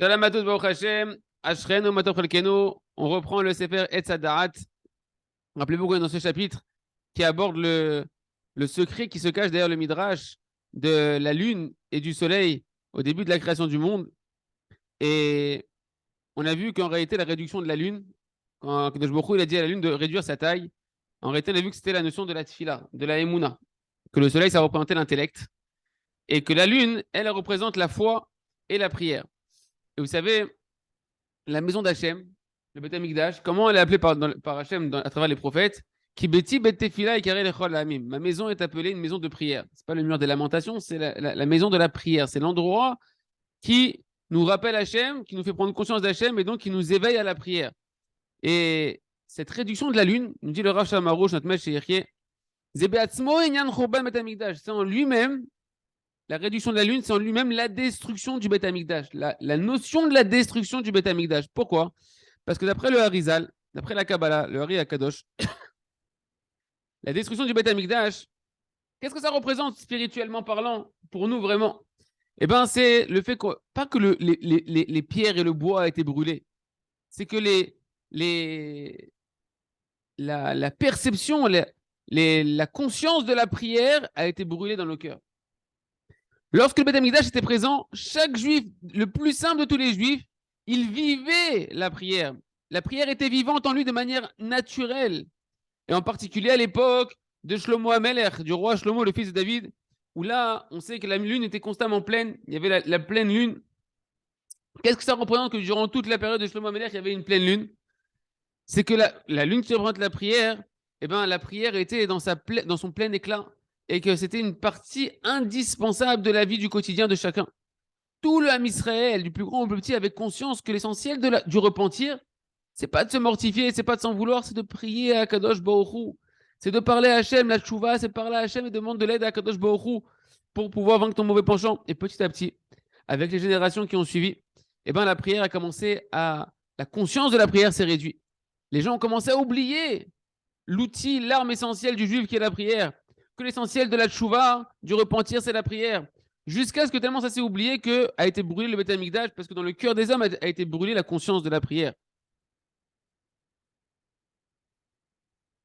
Shalom à tous, Baruch Hashem, Ashrenu Matov Chalkenu. On reprend le Sefer Etz Hadarat. Rappelez-vous qu'on est dans ce chapitre qui aborde le secret qui se cache derrière le Midrash de la lune et du soleil au début de la création du monde. Et on a vu qu'en réalité, la réduction de la lune, quand Kadosh Baruch Hu, il a dit à la lune de réduire sa taille, en réalité, on a vu que c'était la notion de la tfila, de la emuna, que le soleil, ça représentait l'intellect, et que la lune, elle représente la foi et la prière. Et vous savez, la maison d'Hachem, le Beth Amikdash, comment elle est appelée par Hachem à travers les prophètes? Kibeti Bet Tefila et Karel Echol Hamim. Ma maison est appelée une maison de prière. C'est pas le mur des lamentations, c'est la maison de la prière. C'est l'endroit qui nous rappelle Hachem, qui nous fait prendre conscience d'Hachem et donc qui nous éveille à la prière. Et cette réduction de la lune, nous dit le Rav Shamarouch, notre maître Sheyechie, c'est en lui-même, la réduction de la lune, c'est en lui-même la destruction du Beth Amikdash, la notion de la destruction du Beth Amikdash. Pourquoi? Parce que d'après le Harizal, d'après la Kabbalah, le Hari Akadosh, la destruction du Beth Amikdash, qu'est-ce que ça représente spirituellement parlant pour nous vraiment? Eh bien, c'est le fait que, pas que les pierres et le bois a été brûlés, c'est que la perception, la conscience de la prière a été brûlée dans nos cœurs. Lorsque le Beth Amikdash était présent, chaque juif, le plus simple de tous les juifs, il vivait la prière. La prière était vivante en lui de manière naturelle. Et en particulier à l'époque de Shlomo Amelech, du roi Shlomo, le fils de David, où là, on sait que la lune était constamment pleine. Il y avait la pleine lune. Qu'est-ce que ça représente que durant toute la période de Shlomo Amelech, il y avait une pleine lune? C'est que la lune qui représente la prière, eh ben, la prière était dans son plein éclat et que c'était une partie indispensable de la vie du quotidien de chacun. Tout le Ham Israël, du plus grand au plus petit, avait conscience que l'essentiel du repentir, c'est pas de se mortifier, c'est pas de s'en vouloir, c'est de prier à Kadosh Baruch Hu. C'est de parler à Hachem, la tchouva, c'est parler à Hachem et demander de l'aide à Kadosh Baruch Hu pour pouvoir vaincre ton mauvais penchant. Et petit à petit, avec les générations qui ont suivi, eh ben, la prière a commencé à... La conscience de la prière s'est réduite. Les gens ont commencé à oublier l'outil, l'arme essentielle du juif qui est la prière. Que l'essentiel de la tchouva, du repentir, c'est la prière. Jusqu'à ce que tellement ça s'est oublié que a été brûlé le Beth Amikdash, parce que dans le cœur des hommes a été brûlée la conscience de la prière.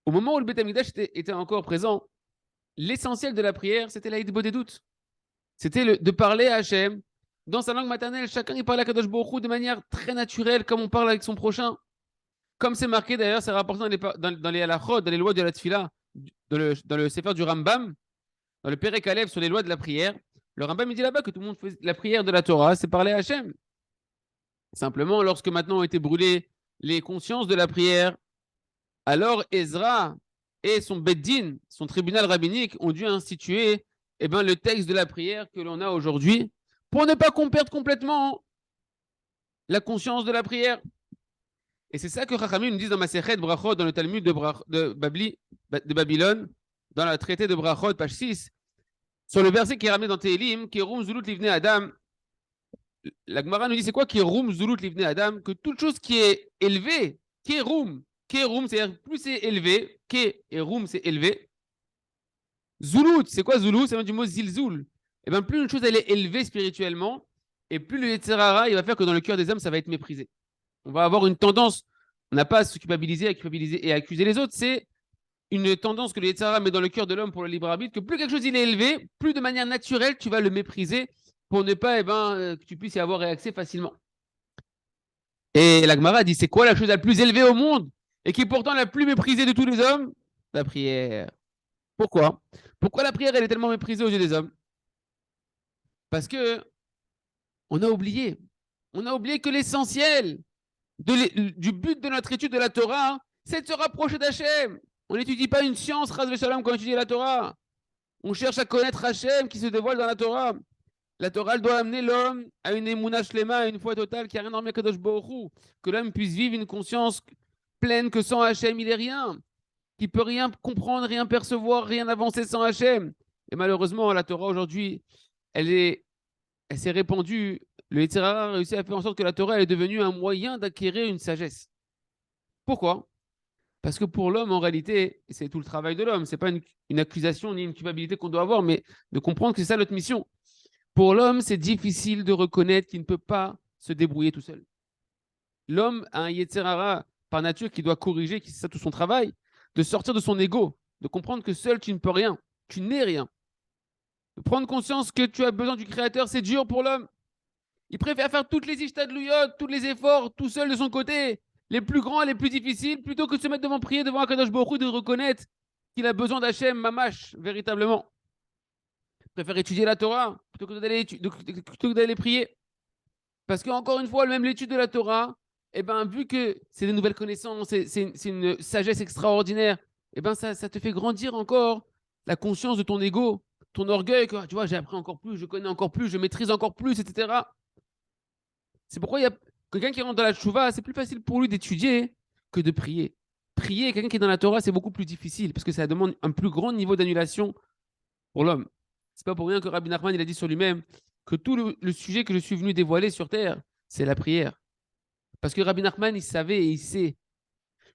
Au moment où le Beth Amikdash était encore présent, l'essentiel de la prière, c'était la Hitbodedut. C'était de parler à Hachem dans sa langue maternelle. Chacun il parlait à Kadosh Baruch Hu de manière très naturelle, comme on parle avec son prochain. Comme c'est marqué d'ailleurs, c'est rapporté dans les halachot, dans les lois de la tfila, dans le Sefer du Rambam, dans le Perek Alev sur les lois de la prière. Le Rambam il dit là-bas que tout le monde fait la prière de la Torah, c'est parler à Hachem. Simplement, lorsque maintenant ont été brûlées les consciences de la prière, alors Ezra et son Beddin, son tribunal rabbinique, ont dû instituer le texte de la prière que l'on a aujourd'hui pour ne pas qu'on perde complètement la conscience de la prière. Et c'est ça que Chachamim nous disent dans Masechet Brachot, dans le Talmud de Babylone, dans le traité de Brachot, page 6, sur le verset qui est ramené dans Tehilim, Kerum Zulut Livne Adam. La Gemara nous dit c'est quoi Kerum Zulut Livne Adam? Que toute chose qui est élevée, Kerum, c'est-à-dire plus c'est élevé, Ke et Rum c'est élevé. Zulut, c'est quoi Zulut? Ça vient du mot Zilzul. Et bien plus une chose elle est élevée spirituellement, et plus le Yetzirara, il va faire que dans le cœur des hommes, ça va être méprisé. On va avoir une tendance, on n'a pas à se culpabiliser, à culpabiliser et à accuser les autres, c'est une tendance que le Yetzirara met dans le cœur de l'homme pour le libre arbitre, que plus quelque chose il est élevé, plus de manière naturelle, tu vas le mépriser pour ne pas que tu puisses y avoir accès facilement. Et la Gemara dit, c'est quoi la chose la plus élevée au monde et qui est pourtant la plus méprisée de tous les hommes? La prière. Pourquoi? Pourquoi la prière, elle est tellement méprisée aux yeux des hommes? Parce que on a oublié. On a oublié que l'essentiel du but de notre étude de la Torah, c'est de se rapprocher d'Hachem. On n'étudie pas une science, Ras Veshalom, quand on étudie la Torah. On cherche à connaître Hachem qui se dévoile dans la Torah. La Torah, elle doit amener l'homme à une émouna shlema, à une foi totale qui a rien à voir Kadosh Baruch Hu. Que l'homme puisse vivre une conscience pleine que sans Hachem, il est rien. Qui peut rien comprendre, rien percevoir, rien avancer sans Hachem. Et malheureusement, la Torah aujourd'hui, elle s'est répandue. Le Yetzirah a réussi à faire en sorte que la Torah est devenue un moyen d'acquérir une sagesse. Pourquoi? Parce que pour l'homme, en réalité, c'est tout le travail de l'homme. Ce n'est pas une accusation ni une culpabilité qu'on doit avoir, mais de comprendre que c'est ça notre mission. Pour l'homme, c'est difficile de reconnaître qu'il ne peut pas se débrouiller tout seul. L'homme a un Yetzer Hara par nature qui doit corriger, qui c'est ça tout son travail, de sortir de son ego, de comprendre que seul tu ne peux rien, tu n'es rien. De prendre conscience que tu as besoin du Créateur, c'est dur pour l'homme. Il préfère faire toutes les ishtadlouyot, tous les efforts, tout seul de son côté, les plus grands et les plus difficiles, plutôt que de se mettre devant prier devant Akadosh Baruch Hu, de reconnaître qu'il a besoin d'Hachem, Mamash, véritablement. Il préfère étudier la Torah plutôt que d'aller prier. Parce qu'encore une fois, même l'étude de la Torah, eh ben, vu que c'est des nouvelles connaissances, c'est une sagesse extraordinaire, eh ben, ça te fait grandir encore la conscience de ton ego, ton orgueil, que tu vois, j'ai appris encore plus, je connais encore plus, je maîtrise encore plus, etc. C'est pourquoi il y a quelqu'un qui rentre dans la tchouva, c'est plus facile pour lui d'étudier que de prier. Prier, quelqu'un qui est dans la Torah, c'est beaucoup plus difficile parce que ça demande un plus grand niveau d'annulation pour l'homme. C'est pas pour rien que Rabbi Nachman il a dit sur lui-même que tout le sujet que je suis venu dévoiler sur terre, c'est la prière. Parce que Rabbi Nachman, il savait et il sait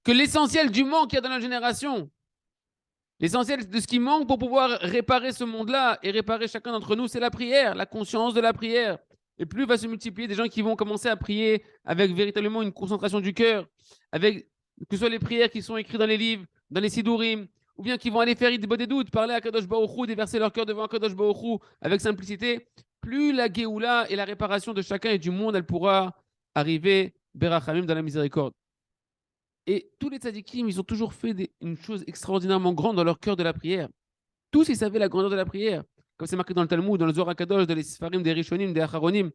que l'essentiel du manque qu'il y a dans la génération, l'essentiel de ce qui manque pour pouvoir réparer ce monde-là et réparer chacun d'entre nous, c'est la prière, la conscience de la prière. Et plus va se multiplier des gens qui vont commencer à prier avec véritablement une concentration du cœur, avec que ce soit les prières qui sont écrites dans les livres, dans les sidourim, ou bien qui vont aller faire des doutes, parler à Kadosh Baruch Hu, déverser leur cœur devant Kadosh Baruch Hu avec simplicité, plus la Géoula et la réparation de chacun et du monde, elle pourra arriver Berachamim dans la miséricorde. Et tous les tzadikim, ils ont toujours fait une chose extraordinairement grande dans leur cœur de la prière. Tous, ils savaient la grandeur de la prière. Comme c'est marqué dans le Talmud, dans le Zohar HaKadosh, dans les Sfarim, des Rishonim, des Acharonim.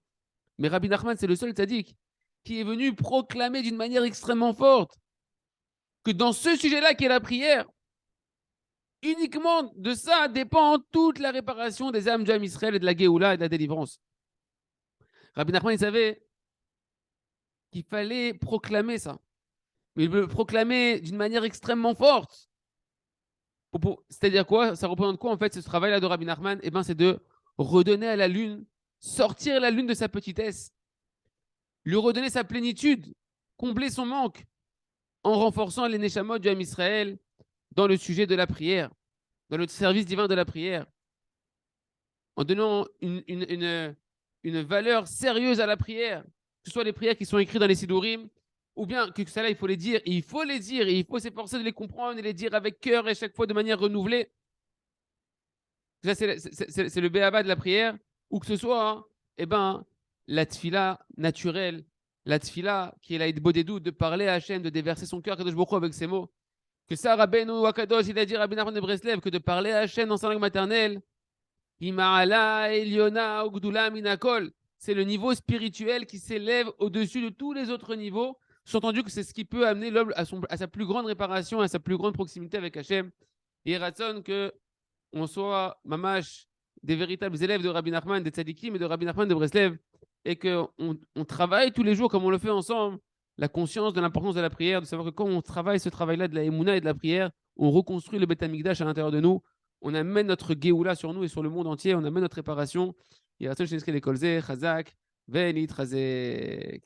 Mais Rabbi Nachman, c'est le seul tzadik qui est venu proclamer d'une manière extrêmement forte que dans ce sujet-là, qui est la prière, uniquement de ça dépend toute la réparation des âmes d'Am Israël et de la Géoula et de la délivrance. Rabbi Nachman, il savait qu'il fallait proclamer ça. Mais il veut le proclamer d'une manière extrêmement forte. C'est-à-dire quoi? Ça représente quoi en fait ce travail-là de Rabbi Nachman? Eh bien, c'est de redonner à la lune, sortir la lune de sa petitesse, lui redonner sa plénitude, combler son manque, en renforçant les Neshamot du Ham Israël dans le sujet de la prière, dans le service divin de la prière, en donnant une valeur sérieuse à la prière, que ce soit les prières qui sont écrites dans les Sidourim, ou bien que ça là, il faut les dire, et il faut s'efforcer de les comprendre et les dire avec cœur et chaque fois de manière renouvelée. Ça, c'est le béaba de la prière, ou que ce soit, hein, eh ben, la tfila naturelle, la tfila qui est la hitbodedou, de parler à Hachem, de déverser son cœur Kadosh Baruch Hu avec ses mots. Que ça, Rabbeinu Akadosh, il a dit Rabbi Nachman de Breslev, que de parler à Hachem dans sa langue maternelle, Ima'ala Eliona Ugdula Minakol, c'est le niveau spirituel qui s'élève au-dessus de tous les autres niveaux. Sous-entendu que c'est ce qui peut amener l'homme à sa plus grande réparation, à sa plus grande proximité avec Hachem. Et Ratson que on soit mamash des véritables élèves de Rabbi Nachman, des tzadikim et de Rabbi Nachman de Breslev, et qu'on travaille tous les jours comme on le fait ensemble, la conscience de l'importance de la prière, de savoir que quand on travaille ce travail-là de la Emouna et de la prière, on reconstruit le Beth Amikdash à l'intérieur de nous, on amène notre Géoula sur nous et sur le monde entier, on amène notre réparation. Et Ratson Sheniskei Lekolze, Chazak, Venit Chazek.